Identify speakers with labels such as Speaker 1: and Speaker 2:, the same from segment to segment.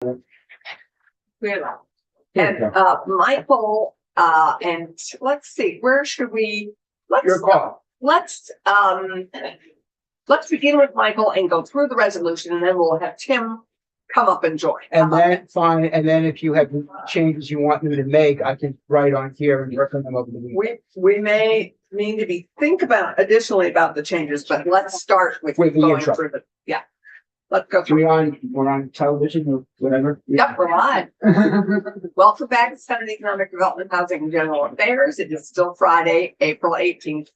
Speaker 1: Really.
Speaker 2: There
Speaker 1: And
Speaker 2: you go.
Speaker 1: Michael, and let's see, where should we,
Speaker 2: Your call.
Speaker 1: let's begin with Michael and go through the resolution, and then we'll have Tim come up and join.
Speaker 2: And then fine, and then if you have changes you want me to make, I can write on here and work on them over the week.
Speaker 1: We may need to think about additionally about the changes, but let's start with
Speaker 2: With the
Speaker 1: going
Speaker 2: intro.
Speaker 1: through yeah. Let's go through.
Speaker 2: We're on television or whatever.
Speaker 1: Yep, we're live. Welcome back to Senate Economic Development, Housing and General Affairs. It is still Friday, April 18th.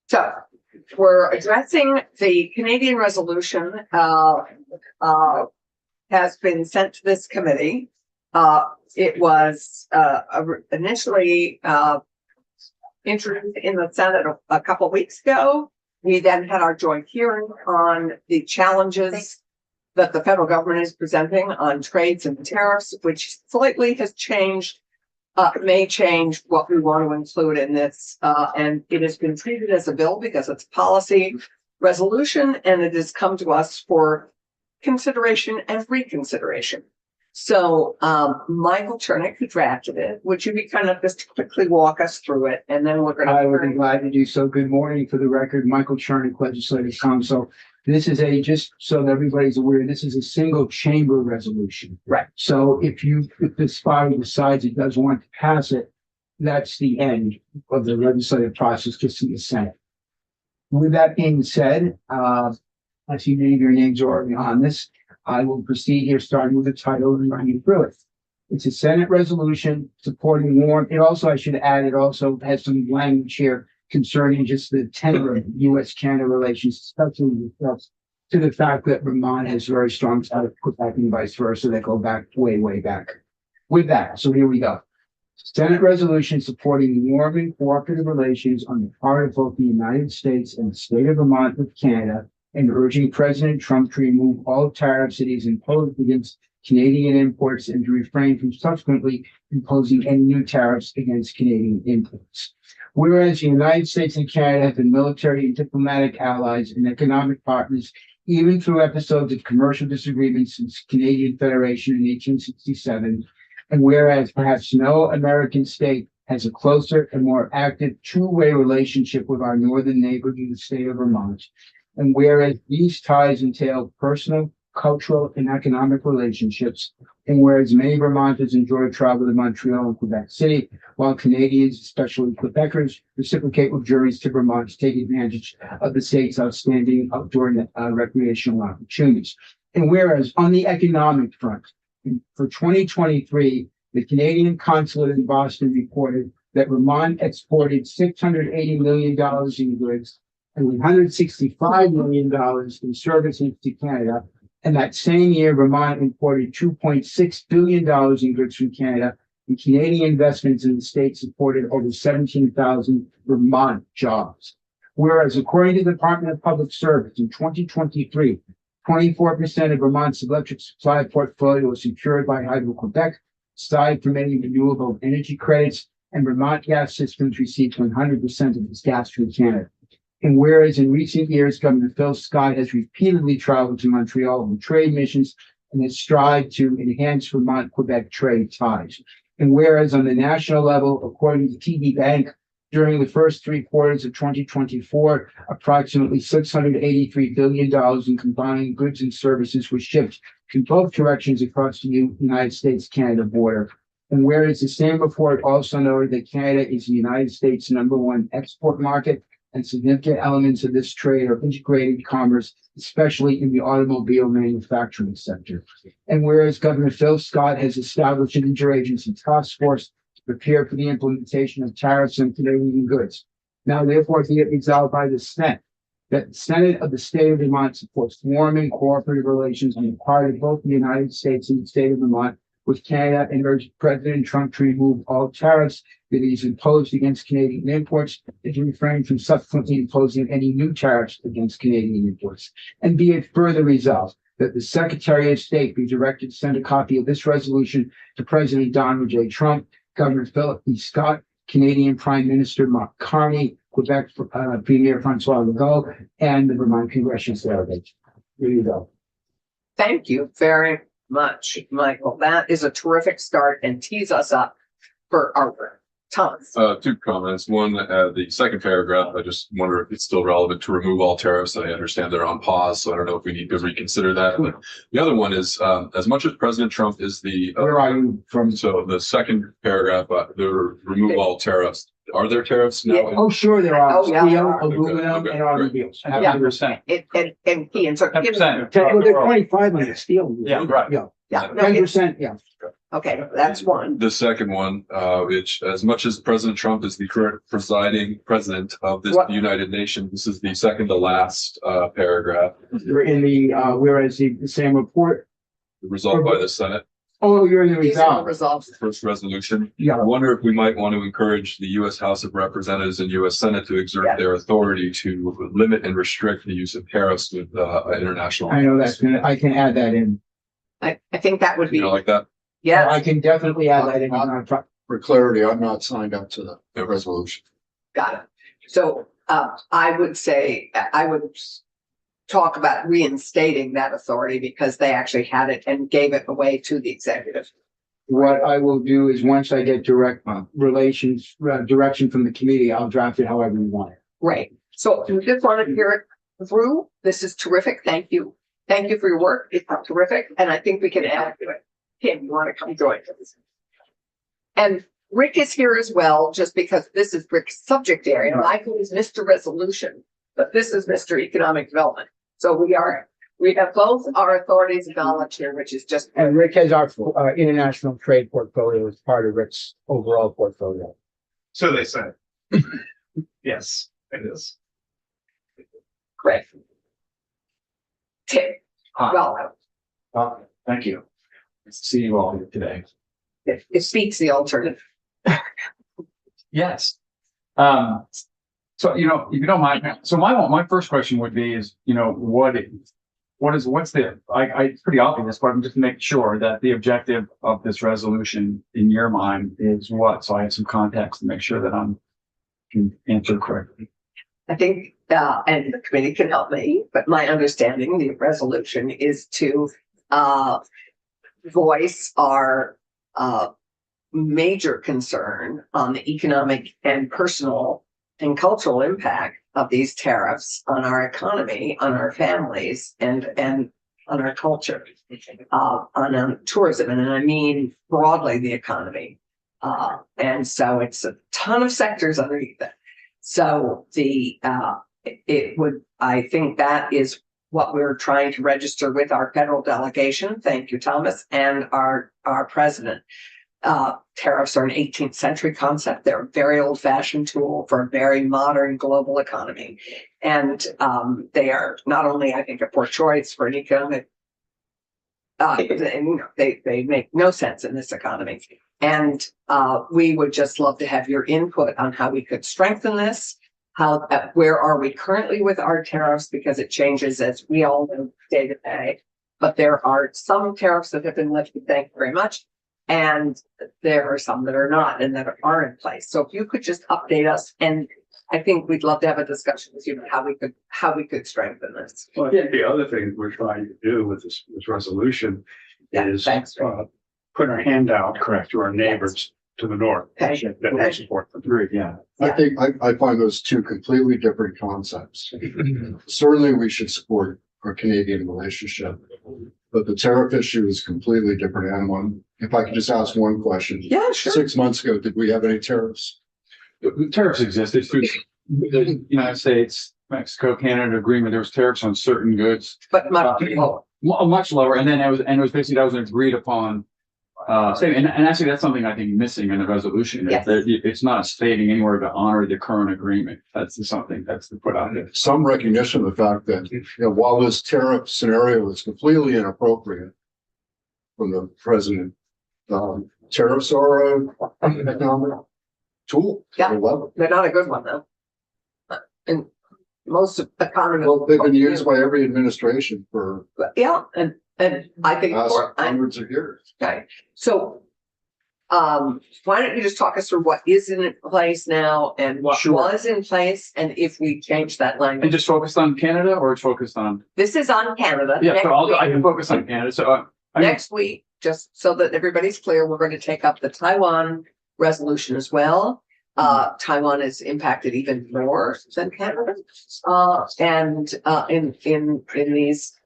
Speaker 1: So we're addressing the Canadian resolution has been sent to this committee. It was initially introduced in the Senate a couple weeks ago. We then had our joint hearing on the challenges that the federal government is presenting on trades and tariffs, which slightly has changed, may change what we want to include in this. And it has been treated as a bill because it's a policy resolution, and it has come to us for consideration and reconsideration. So Michael Chernick, who drafted it, would you be kind of just quickly walk us through it, and then we're going to.
Speaker 2: I would be glad to do so. Good morning, for the record, Michael Chernick, Legislative Counsel. This is just so that everybody's aware, this is a single chamber resolution.
Speaker 1: Right.
Speaker 2: So if this body decides it does want to pass it, that's the end of the legislative process, just in the Senate. With that being said, I see many of your names are already on this. I will proceed here, starting with the title and running through it. It's a Senate resolution supporting warm. It also, I should add, it also has some language here concerning just the tenor of U.S.-Canada relations, especially with regards to the fact that Vermont has very strong ties with Quebec and vice versa that go back way, way back. With that, so here we go. Senate resolution supporting warm and cooperative relations on the part of both the United States and the state of Vermont with Canada, and urging President Trump to remove all tariffs that he's imposed against Canadian imports and to refrain from subsequently imposing any new tariffs against Canadian imports. Whereas the United States and Canada have been military and diplomatic allies and economic partners, even through episodes of commercial disagreements since Canadian Federation in 1867, and whereas perhaps no American state has a closer and more active two-way relationship with our northern neighbor, the state of Vermont, and whereas these ties entail personal, cultural, and economic relationships, and whereas many Vermonters enjoy travel to Montreal and Quebec City, while Canadians, especially Quebecers, reciprocate with journeys to Vermont to take advantage of the state's outstanding outdoor recreational opportunities. And whereas on the economic front, for 2023, the Canadian consulate in Boston reported that Vermont exported $680 million in goods and $165 million in services to Canada. And that same year, Vermont imported $2.6 billion in goods from Canada, and Canadian investments in the state supported over 17,000 Vermont jobs. Whereas, according to the Department of Public Service, in 2023, 24% of Vermont's electric supply portfolio was secured by Hydro-Quebec, aside from any renewable energy credits, and Vermont gas systems received 100% of its gas from Canada. And whereas in recent years, Governor Phil Scott has repeatedly traveled to Montreal on trade missions and has strived to enhance Vermont-Quebec trade ties. And whereas on the national level, according to TD Bank, during the first 3 quarters of 2024, approximately $683 billion in combined goods and services were shipped in both directions across the United States-Canada border. And whereas the same report also noted that Canada is the United States' #1 export market, and significant elements of this trade are integrated commerce, especially in the automobile manufacturing sector. And whereas Governor Phil Scott has established an interagency task force to prepare for the implementation of tariffs on Canadian goods. Now, therefore, be it resolved by the Senate that the Senate of the state of Vermont supports warm and cooperative relations on the part of both the United States and the state of Vermont with Canada, and urge President Trump to remove all tariffs that he's imposed against Canadian imports and to refrain from subsequently imposing any new tariffs against Canadian imports. And be it further resolved that the Secretary of State be directed to send a copy of this resolution to President Donald J. Trump, Governor Philip E. Scott, Canadian Prime Minister Mark Carney, Quebec Premier Francois Legault, and the Vermont Congressional Delegation. There you go.
Speaker 1: thank you very much, Michael. That is a terrific start and tees us up for our work. Thomas.
Speaker 3: Two comments. One, the second paragraph, I just wonder if it's still relevant to remove all tariffs. I understand they're on pause, so I don't know if we need to reconsider that. But the other one is, as much as President Trump is the,
Speaker 2: Where are you from?
Speaker 3: so the second paragraph, the remove all tariffs. Are there tariffs now?
Speaker 1: Yeah.
Speaker 2: Oh, sure, there are
Speaker 1: Oh, yeah, there
Speaker 2: steel,
Speaker 1: are.
Speaker 2: aluminum,
Speaker 3: Okay,
Speaker 2: and automobiles.
Speaker 1: Yeah.
Speaker 4: 10%.
Speaker 1: And he and so.
Speaker 4: 10%.
Speaker 2: Well, they're 25 on the steel.
Speaker 4: Yeah, right.
Speaker 2: Yeah,
Speaker 1: Yeah, no,
Speaker 2: 10%, yeah.
Speaker 1: okay, that's one.
Speaker 3: The second one, which as much as President Trump is the current presiding president of this
Speaker 1: What?
Speaker 3: United Nations, this is the second to last paragraph,
Speaker 2: You're in the, whereas the same report.
Speaker 3: resolved by the Senate.
Speaker 2: Oh, you're in the
Speaker 1: These are the
Speaker 2: resolve.
Speaker 1: results.
Speaker 3: First resolution. I
Speaker 2: Yeah,
Speaker 3: wonder if we might want to encourage the U.S. House of Representatives and U.S. Senate to exert
Speaker 1: Yeah.
Speaker 3: their authority to limit and restrict the use of tariffs with international.
Speaker 2: I know that's gonna, I can add that in.
Speaker 1: I think that would be,
Speaker 3: You know, like that.
Speaker 1: yeah,
Speaker 2: I can definitely add that in.
Speaker 5: For clarity, I'm not signed up to the resolution.
Speaker 1: got it. So, I would say, I would talk about reinstating that authority because they actually had it and gave it away to the executive.
Speaker 2: What I will do is once I get direct relations, direction from the committee, I'll draft it however you want it.
Speaker 1: Great. So we just wanted to hear it through. This is terrific. Thank you. Thank you for your work. It's terrific. And I think we can add to it. Kim, you want to come join us? And Rick is here as well, just because this is Rick's subject area. Michael is Mr. Resolution, but this is Mr. Economic Development. So we have both our authorities acknowledged here, which is just,
Speaker 2: And Rick has our international trade portfolio as part of Rick's overall portfolio.
Speaker 4: So they say. Yes, it is.
Speaker 1: great. Tim,
Speaker 4: Hi.
Speaker 1: well,
Speaker 4: Thank you. Nice to see you all here today.
Speaker 1: it speaks the alternative.
Speaker 4: Yes. So, you know, if you don't mind, so my first question would be is, you know, what's the, it's pretty obvious, but I'm just making sure that the objective of this resolution in your mind is what? So I have some context to make sure that can answer correctly.
Speaker 1: I think, and the committee can help me, but my understanding, the resolution is to voice our major concern on the economic and personal and cultural impact of these tariffs on our economy, on our families, and on our culture, on tourism, and I mean broadly the economy. And so it's a ton of sectors underneath it. So I think that is what we're trying to register with our federal delegation. Thank you, Thomas, and our president. Tariffs are an 18th century concept. They're a very old fashioned tool for a very modern global economy. And they are not only, I think, a poor choice for an economic, they make no sense in this economy. And we would just love to have your input on how we could strengthen this. Where are we currently with our tariffs? Because it changes as we all know day to day. But there are some tariffs that have been lifted, thank you very much. And there are some that are not and that are in place. So if you could just update us, and I think we'd love to have a discussion with you about how we could strengthen this.
Speaker 6: Well, I think the other thing we're trying to do with this resolution
Speaker 1: Yeah,
Speaker 6: is
Speaker 1: thanks.
Speaker 6: put our hand out to our neighbors to the north.
Speaker 1: Okay.
Speaker 6: That we support them.
Speaker 4: Agreed, yeah.
Speaker 5: I think I find those two completely different concepts. Certainly, we should support our Canadian relationship, but the tariff issue is completely different animal. If I could just ask one question.
Speaker 1: Yeah, sure.
Speaker 5: 6 months ago, did we have any tariffs?
Speaker 4: The tariffs existed through the United States, Mexico, Canada agreement. There was tariffs on certain goods,
Speaker 1: But much lower.
Speaker 4: much lower. And then it was basically, that was an agreed upon. And actually that's something I think missing in the resolution.
Speaker 1: Yes.
Speaker 4: It's not stating anywhere to honor the current agreement. That's something that's to put out there.
Speaker 5: Some recognition of the fact that, while this tariff scenario is completely inappropriate from the president, tariffs are an economic tool.
Speaker 1: Yeah.
Speaker 5: Or lever.
Speaker 1: They're not a good one though. And most economists.
Speaker 5: Well, they've been used by every administration for
Speaker 1: Yeah, and I think
Speaker 5: last
Speaker 1: for,
Speaker 5: hundreds of years.
Speaker 1: okay, so why don't you just talk us through what is in place now and what
Speaker 4: Sure.
Speaker 1: was in place and if we change that
Speaker 4: And
Speaker 1: language?
Speaker 4: just focused on Canada or it's focused on?
Speaker 1: This is on Canada.
Speaker 4: Yeah,
Speaker 1: Next
Speaker 4: so I
Speaker 1: week-
Speaker 4: can focus on Canada. So I mean,
Speaker 1: Next week, just so that everybody's clear, we're going to take up the Taiwan resolution as well. Taiwan is impacted even more than Canada. In these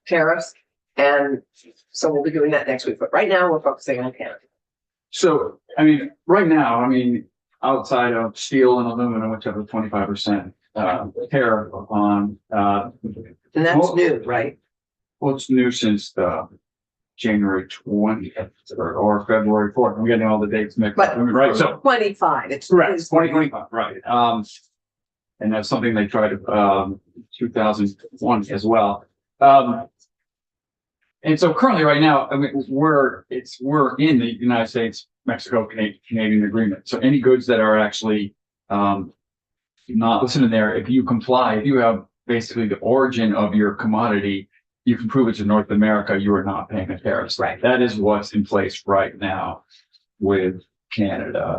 Speaker 1: tariffs. And so we'll be doing that next week, but right now we're focusing on Canada.
Speaker 4: so, I mean, right now, I mean, outside of steel and aluminum, which have a 25% tariff on,
Speaker 1: And that's
Speaker 4: Well-
Speaker 1: new, right?
Speaker 4: well, it's new since January 20th or February 4th. I'm getting all the dates mixed up,
Speaker 1: But-
Speaker 4: right? So
Speaker 1: 25, it's.
Speaker 4: correct,
Speaker 1: it's-
Speaker 4: 2025, right. And that's something they tried to 2001 as well. And so currently right now, I mean, we're in the United States, Mexico, Canadian agreement. So any goods that are actually not listed in there, if you comply, if you have basically the origin of your commodity, you can prove it's in North America, you are not paying the tariffs.
Speaker 1: Right.
Speaker 4: That is what's in place right now with Canada.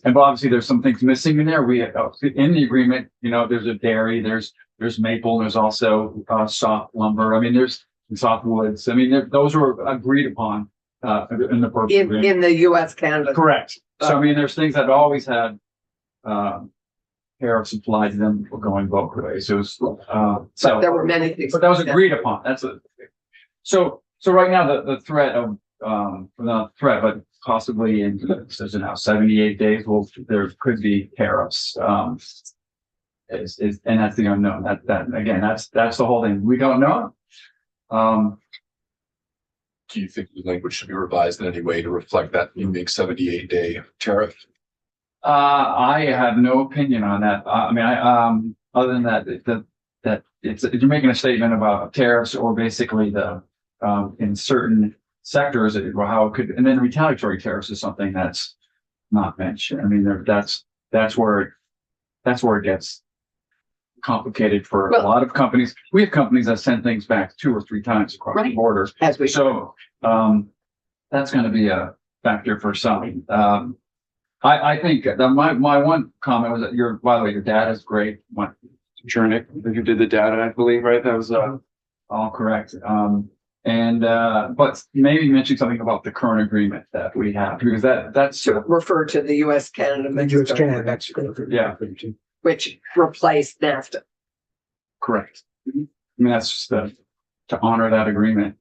Speaker 4: And obviously there's some things missing in there. We in the agreement, you know, there's a dairy, there's maple, there's also soft lumber. I mean, there's softwoods. I mean, those were agreed upon in the first agreement.
Speaker 1: In the US, Canada.
Speaker 4: Correct. So I mean, there's things that always had tariffs applied to them going both ways. It was so.
Speaker 1: There were many things.
Speaker 4: But that was agreed upon. That's a. So right now the threat of not threat, but possibly in says now 78 days, there could be tariffs. And that's the unknown. That again, that's the whole thing. We don't know.
Speaker 3: Do you think the language should be revised in any way to reflect that unique 78-day tariff?
Speaker 4: I have no opinion on that. I mean, other than that you're making a statement about tariffs or basically the in certain sectors how it could, and then retaliatory tariffs is something that's not mentioned. I mean, that's where it gets complicated for a lot of companies. We have companies that send things back 2 or 3 times across the
Speaker 1: Right.
Speaker 4: border.
Speaker 1: As we.
Speaker 4: So, that's going to be a factor for some. I think that my one comment was that by the way, your data is great. Chernick, who did the data, I believe, right? That was, all correct. But maybe mention something about the current agreement that we have, because that's,
Speaker 1: To refer to the US, Canada, Mexico,
Speaker 2: Mexico.
Speaker 4: yeah,
Speaker 1: which replaced NAFTA.
Speaker 4: correct. I mean, that's just to honor that agreement.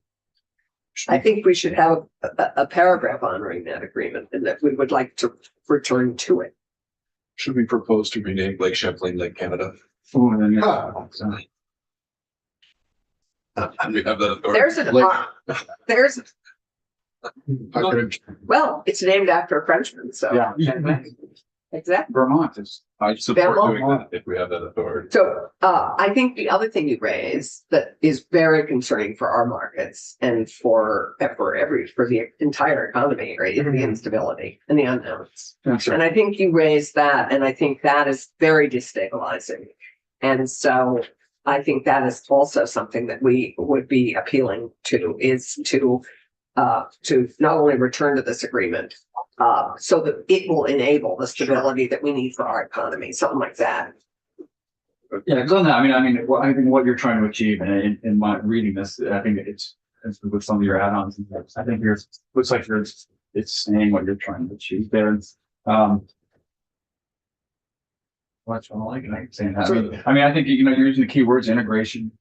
Speaker 1: I think we should have a paragraph honoring that agreement and that we would like to return to it.
Speaker 3: Should we propose to rename Lake Champlain Lake Canada?
Speaker 4: Ooh, and then,
Speaker 5: Ah.
Speaker 4: so-
Speaker 3: We have that authority.
Speaker 1: There's an,
Speaker 5: Like- I could,
Speaker 1: well, it's named after a Frenchman, so.
Speaker 4: Yeah.
Speaker 1: Exactly.
Speaker 4: Vermont is,
Speaker 3: I support
Speaker 1: Vermont.
Speaker 3: doing that if we have that authority.
Speaker 1: So, I think the other thing you raise that is very concerning for our markets and for the entire economy, right, is the instability and the unknowns.
Speaker 4: that's
Speaker 1: And
Speaker 4: right.
Speaker 1: I think you raised that, and I think that is very destabilizing. And so I think that is also something that we would be appealing to, is to not only return to this agreement, so that it will enable the stability that we need for our economy, something like that.
Speaker 4: Yeah, because on that, I mean, I think what you're trying to achieve in my reading this, I think it's with some of your add-ons. I think looks like it's saying what you're trying to achieve there. What's wrong, like, I ain't saying that. I mean, I think, you know, you're using the keywords integration,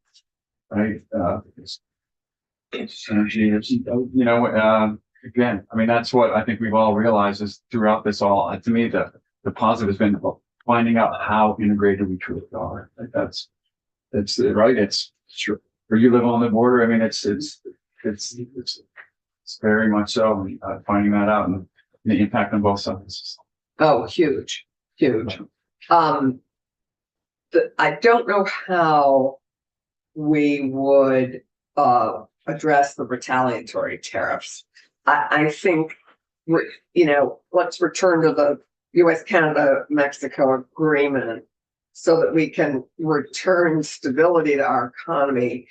Speaker 4: right? Synergy, you know, again, I mean, that's what I think we've all realized is throughout this all, to me, the positive has been finding out how integrated we truly are. Like that's right. It's true. Or you live on the border. I mean, it's very much so. Finding that out and the impact on both sides.
Speaker 1: Oh, huge. I don't know how we would address the retaliatory tariffs. I think, you know, let's return to the US, Canada, Mexico agreement so that we can return stability to our economy.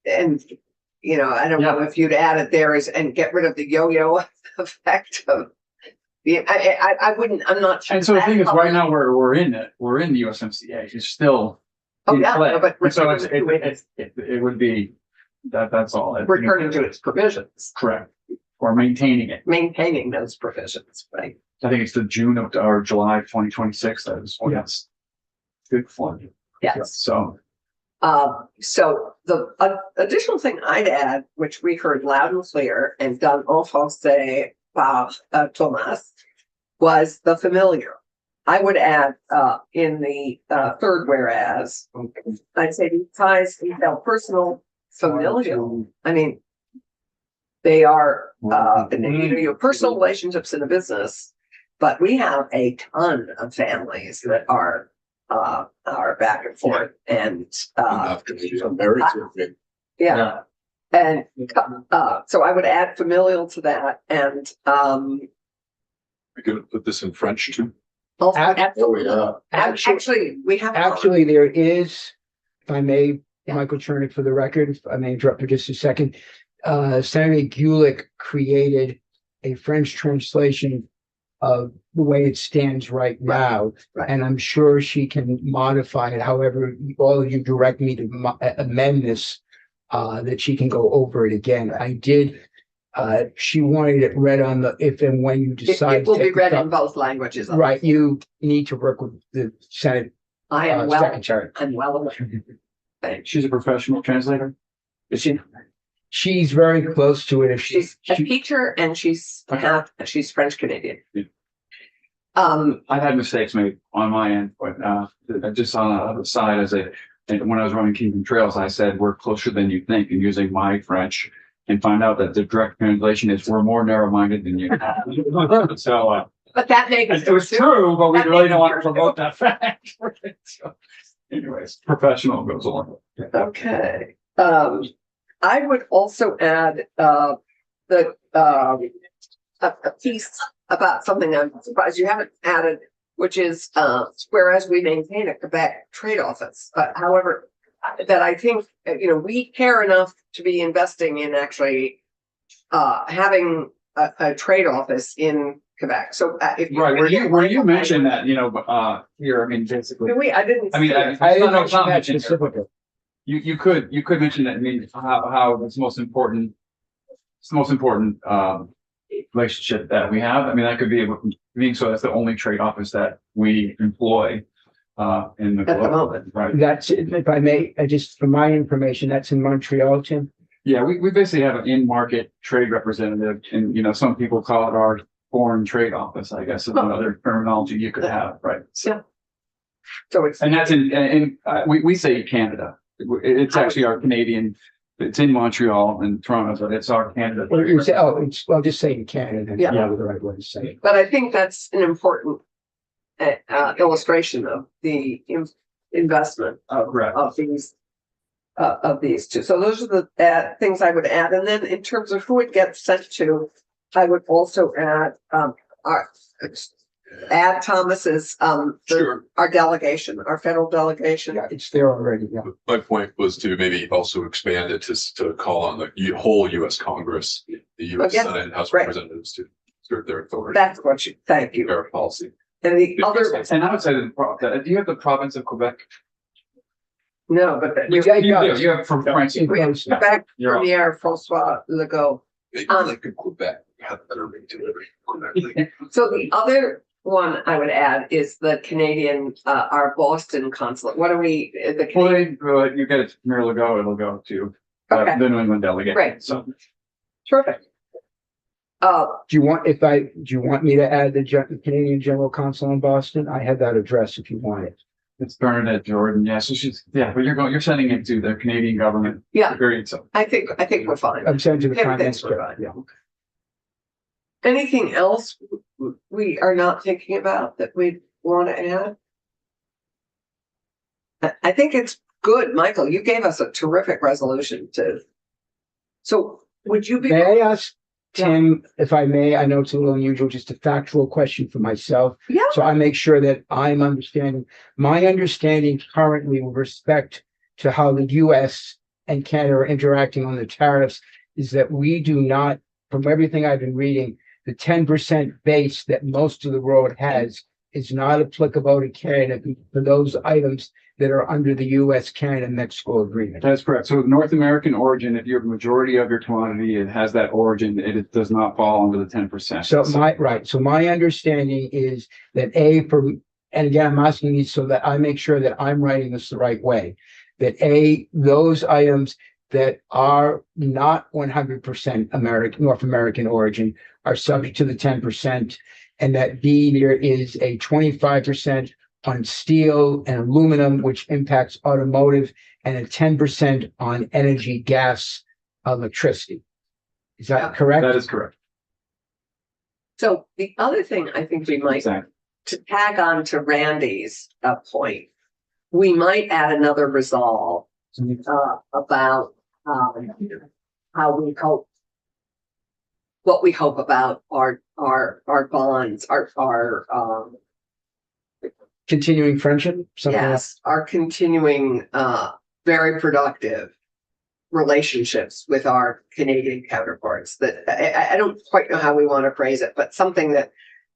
Speaker 1: And, you know, I don't know if you'd add it there and get rid of the yo-yo effect of I wouldn't, I'm not sure.
Speaker 4: And so the thing is,
Speaker 1: that's
Speaker 4: right now, we're in it, we're in the USMCA, it's still.
Speaker 1: Oh,
Speaker 4: in
Speaker 1: yeah,
Speaker 4: play.
Speaker 1: no, but
Speaker 4: And so
Speaker 1: returning to
Speaker 4: it would be, that's all.
Speaker 1: returning to its provisions,
Speaker 4: Correct, or maintaining it.
Speaker 1: maintaining those provisions, right?
Speaker 4: I think it's the June of, or July 2026, that is when
Speaker 2: Yeah.
Speaker 4: it's good for.
Speaker 1: Yes.
Speaker 4: So,
Speaker 1: So the additional thing I'd add, which we heard loud and clear and done enfoncé par Thomas, was the familiar. I would add in the third whereas, I'd say these ties felt personal, familial. I mean, they are you know, personal relationships in a business, but we have a ton of families that are back and forth and
Speaker 5: Enough to be married to it.
Speaker 1: yeah. And so I would add familial to that and
Speaker 3: We could put this in French too.
Speaker 1: also
Speaker 5: Oh, yeah.
Speaker 1: actually we have
Speaker 2: Actually, there is, if I may, Michael Chernick for the record, if I may interrupt for just a second. Senator Gulick created a French translation of the way it stands right now.
Speaker 1: Right.
Speaker 2: And I'm sure she can modify it. However, all of you direct me to amend this, that she can go over it again. I did, she wanted it read on the, if and when you decide.
Speaker 1: it will
Speaker 2: to
Speaker 1: be
Speaker 2: take
Speaker 1: read
Speaker 2: it
Speaker 1: in
Speaker 2: up.
Speaker 1: both languages.
Speaker 2: Right, you need to work with the Senate
Speaker 1: I am well,
Speaker 2: secretary.
Speaker 1: I'm well aware. Thanks.
Speaker 4: she's a professional translator. Is she?
Speaker 2: She's very close to it. If
Speaker 1: She's a
Speaker 2: she,
Speaker 1: teacher and she's she's French Canadian.
Speaker 4: Yeah.
Speaker 1: Um,
Speaker 4: I've had mistakes made on my end, but just on the other side, and when I was running Kingdom Trails, I said we're closer than you think, and using my French, and find out that the direct translation is we're more narrow-minded than you. So
Speaker 1: but that makes
Speaker 4: it was true, but we
Speaker 1: That
Speaker 4: really
Speaker 1: makes
Speaker 4: don't want to
Speaker 1: sense.
Speaker 4: promote that fact. So, anyways, professional goes along.
Speaker 1: Okay, I would also add, a piece about something I'm surprised you haven't added, which is, whereas we maintain a Quebec trade office, however, that I think, you know, we care enough to be investing in actually, having a trade office in Quebec, so if.
Speaker 4: Right, where you mentioned that, here, I mean, basically,
Speaker 1: I didn't.
Speaker 4: I mean,
Speaker 1: see it.
Speaker 2: I didn't
Speaker 4: No,
Speaker 2: know
Speaker 4: it's
Speaker 2: she
Speaker 4: not
Speaker 2: had
Speaker 4: mentioned here.
Speaker 2: specifically.
Speaker 4: you could mention that, I mean, how it's the most important, relationship that we have. I mean, that could be, so that's the only trade office that we employ, in the
Speaker 1: At the
Speaker 4: globe,
Speaker 1: moment.
Speaker 4: right?
Speaker 2: That's, if I may, just for my information, that's in Montreal, Tim.
Speaker 4: Yeah, we basically have an in-market trade representative, and, some people call it our foreign trade office, I guess, is another terminology you could have, right?
Speaker 1: Yeah. So it's.
Speaker 4: And that's we say Canada. It's actually our Canadian, it's in Montreal and Toronto, but it's our Canada.
Speaker 2: Or you say, well, just say in Canada, that's
Speaker 1: Yeah.
Speaker 2: probably the right way to say it.
Speaker 1: But I think that's an important illustration of the investment
Speaker 4: Correct.
Speaker 1: of these two. So those are the things I would add. And then in terms of who it gets sent to, I would also add Thomas's
Speaker 3: Sure.
Speaker 1: our delegation, our federal delegation.
Speaker 2: Yeah, it's there already, yeah.
Speaker 3: My point was to maybe also expand it to call on the whole US Congress, the US
Speaker 1: Yes,
Speaker 3: Senate and House of
Speaker 1: right.
Speaker 3: Representatives to exert their authority.
Speaker 1: That's what thank you.
Speaker 3: Fair policy.
Speaker 1: And the other,
Speaker 4: And I would say that, do you have the province of Quebec?
Speaker 1: no, but
Speaker 2: You got
Speaker 4: You have from France.
Speaker 2: It
Speaker 1: we have
Speaker 2: goes-
Speaker 1: Quebec
Speaker 4: You're on.
Speaker 1: Premier François Legault.
Speaker 3: Maybe like in Quebec, have better ring to it.
Speaker 1: So the other one I would add is the Canadian, our Boston consulate. What are we, the
Speaker 4: Well,
Speaker 1: Canadian?
Speaker 4: you get it from Mayor Legault, it'll go to
Speaker 1: Okay,
Speaker 4: the New England delegate.
Speaker 1: Great.
Speaker 4: So,
Speaker 1: terrific.
Speaker 2: Do you want me to add the Canadian General Counsel in Boston? I have that address if you want it.
Speaker 4: it's Bernadette Jordan, yeah, so but you're sending it to the Canadian government.
Speaker 1: Yeah.
Speaker 4: Period, so.
Speaker 1: I think we're fine.
Speaker 2: I'm sending to the Prime
Speaker 1: Everything's
Speaker 2: Minister.
Speaker 1: fine.
Speaker 2: Yeah.
Speaker 1: Anything else we are not thinking about that we want to add? I think it's good, Michael. You gave us a terrific resolution to. So would you be?
Speaker 2: May I ask Tim, if I may, I know it's a little unusual, just a factual question for myself.
Speaker 1: Yeah.
Speaker 2: So I make sure that I'm understanding. My understanding currently with respect to how the US and Canada are interacting on the tariffs is that we do not, from everything I've been reading, the 10% base that most of the world has is not applicable to Canada for those items that are under the US, Canada, Mexico agreement.
Speaker 4: That's correct. So North American origin, if you have majority of your quantity, it has that origin, it does not fall under the 10%.
Speaker 2: So my understanding is that and again, I'm asking you so that I make sure that I'm writing this the right way. That those items that are not 100% North American origin are subject to the 10%, and that B, there is a 25% on steel and aluminum, which impacts automotive, and a 10% on energy, gas, electricity. Is that correct?
Speaker 4: That is correct.
Speaker 1: So the other thing I think we might,
Speaker 4: Exactly.
Speaker 1: to tag on to Randy's point, we might add another resolve about how we hope, what we hope about our bonds, our
Speaker 2: Continuing friendship, something like
Speaker 1: yes, our continuing very productive relationships with our Canadian counterparts. That I don't quite know how we want to phrase it, but something that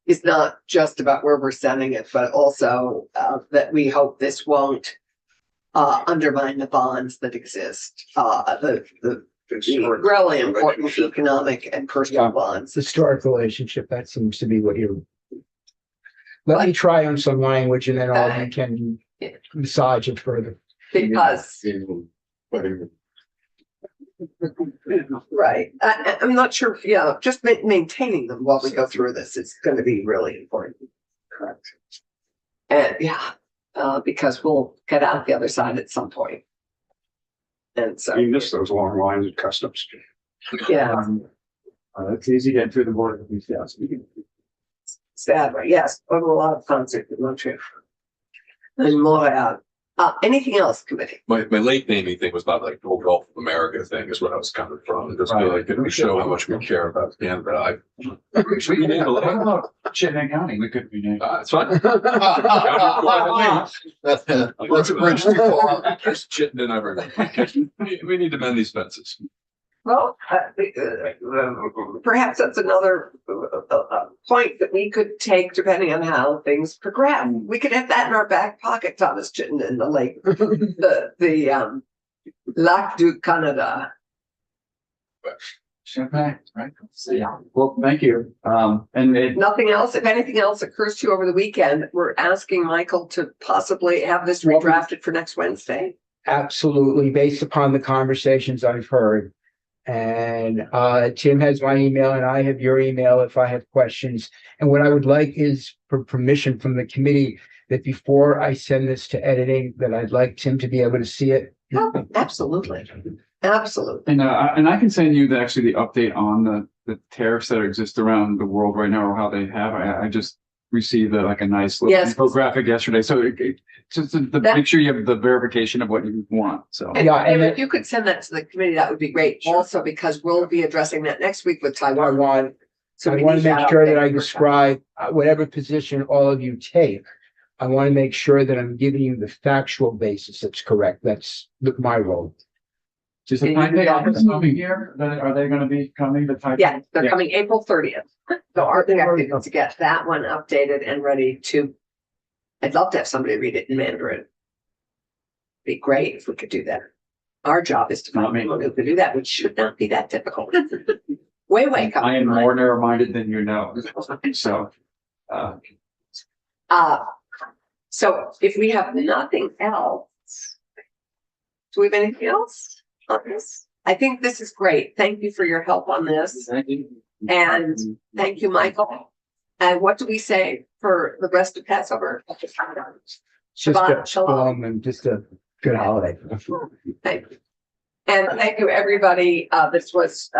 Speaker 1: is not just about where we're sending it, but also that we hope this won't undermine the bonds that exist. The really important economic and personal bonds.
Speaker 2: historic relationship. That seems to be what you're. Let me try on some language and then all of you can massage it further.
Speaker 1: Because,
Speaker 5: But
Speaker 1: right, I'm not sure, just maintaining them while we go through this is going to be really important. Correct. And because we'll get out the other side at some point. And so,
Speaker 6: You miss those long lines of customs.
Speaker 1: yeah,
Speaker 4: It's easy to get through the border with these guys.
Speaker 1: sadly, yes, but a lot of concerts in Montreal. And Montreal. Anything else, committee?
Speaker 3: My late naming thing was about like the whole Gulf of America thing is what I was coming from. Just feel like it would show how much we care about Canada. Should we name a
Speaker 4: What
Speaker 3: little?
Speaker 4: about Chittenden County? We could be named.
Speaker 3: It's fine.
Speaker 5: That's a bridge too far.
Speaker 3: There's Chittenden everywhere. We need to mend these fences.
Speaker 1: Well, perhaps that's another point that we could take depending on how things progress. We could have that in our back pocket, Thomas Chittenden, the lake, the Lac du Canada.
Speaker 4: Champagne, right? Yeah. Well, thank you. And
Speaker 1: Nothing else. If anything else occurs to you over the weekend, we're asking Michael to possibly have this redrafted for next Wednesday.
Speaker 2: Absolutely, based upon the conversations I've heard. And Tim has my email and I have your email if I have questions. And what I would like is for permission from the committee that before I send this to editing, that I'd like Tim to be able to see it.
Speaker 1: Oh, absolutely. Absolutely.
Speaker 4: and I can send you the update on the tariffs that exist around the world right now or how they have. I just received a nice little
Speaker 1: Yes.
Speaker 4: infographic yesterday. So just to make sure you have the verification of what you want. So
Speaker 1: And,
Speaker 2: Yeah, and
Speaker 1: if you could send that to the committee, that would be great. Also, because we'll be addressing that next week with Taiwan. So
Speaker 2: I
Speaker 1: we
Speaker 2: want
Speaker 1: need
Speaker 2: to make
Speaker 1: that
Speaker 2: sure that
Speaker 1: update
Speaker 2: I
Speaker 1: for
Speaker 2: describe whatever position all of you take. I want to make sure that I'm giving you the factual basis that's correct. That's my role.
Speaker 4: just the
Speaker 1: Can you
Speaker 4: Taipei
Speaker 1: do that?
Speaker 4: office coming here, are they going to be coming to Taipei?
Speaker 1: Yeah, they're
Speaker 4: Yeah.
Speaker 1: coming April 30th. So our objective is to get that one updated and ready to, I'd love to have somebody read it in Mandarin. Be great if we could do that. Our job is to
Speaker 4: Not
Speaker 1: find
Speaker 4: me.
Speaker 1: people who could do that, which should not be that difficult. Way.
Speaker 4: I am more narrow-minded than you know. So,
Speaker 1: So if we have nothing else, do we have anything else on this? I think this is great. Thank you for your help on this. And thank you, Michael. And what do we say for the rest of Passover?
Speaker 2: Just
Speaker 1: Shabbat
Speaker 2: a
Speaker 1: shalom.
Speaker 2: and just a good holiday.
Speaker 1: Thank you. And thank you, everybody. This was